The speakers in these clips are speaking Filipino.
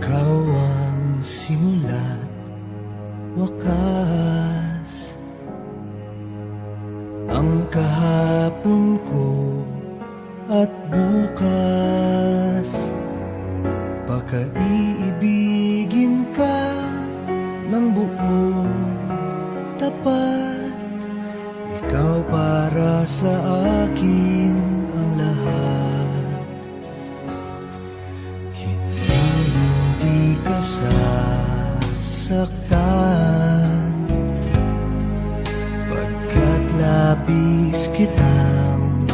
Ikaw ang simula't wakas, ang kahapon ko at bukas. Pakaiibigin ka ng buong tapat, ikaw para sa akin ang lahat. Hindi ka sasaktan, pagkat labis kitang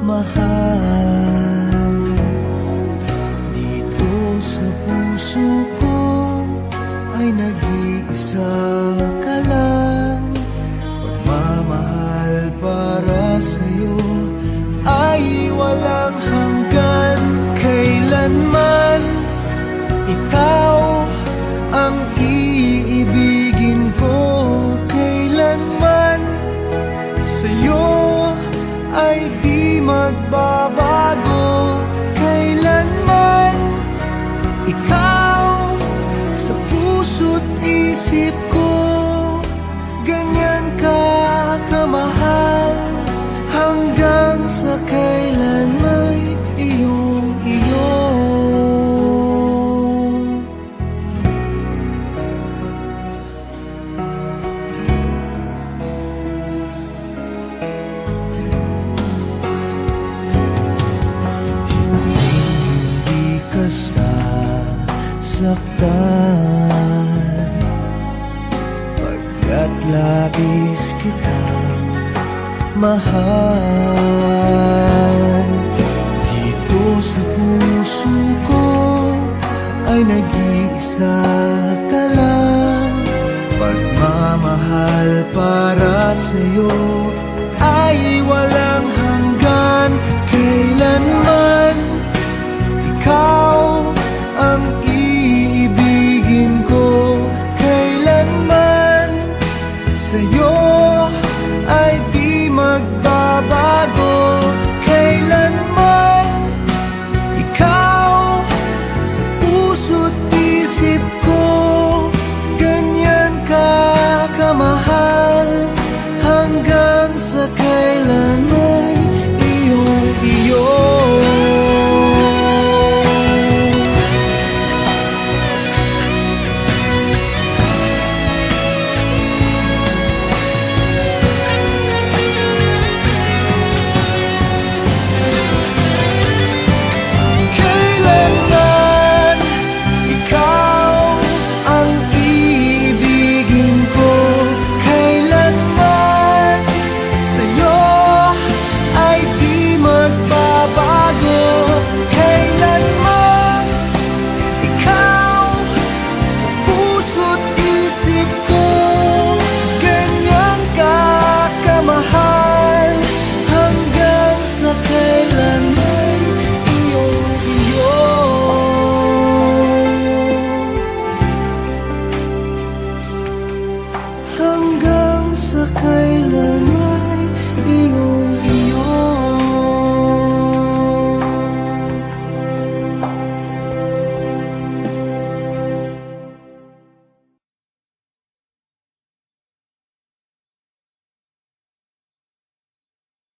mahal. Dito sa puso ko ay nag-iisa ka lang. Pagmamahal para sa'yo ay walang hanggan. Kailanman ikaw ang iibigin ko, kailanman sa'yo ay di magbabago. Kailanman ikaw sa puso't isip ko, ganyan ka kamahal, hanggang sa kailan may iyong-iyo. Hindi ka sasaktan, pagkat labis kitang mahal. Dito sa puso ko ay nag-iisa ka lang. Pagmamahal para sa'yo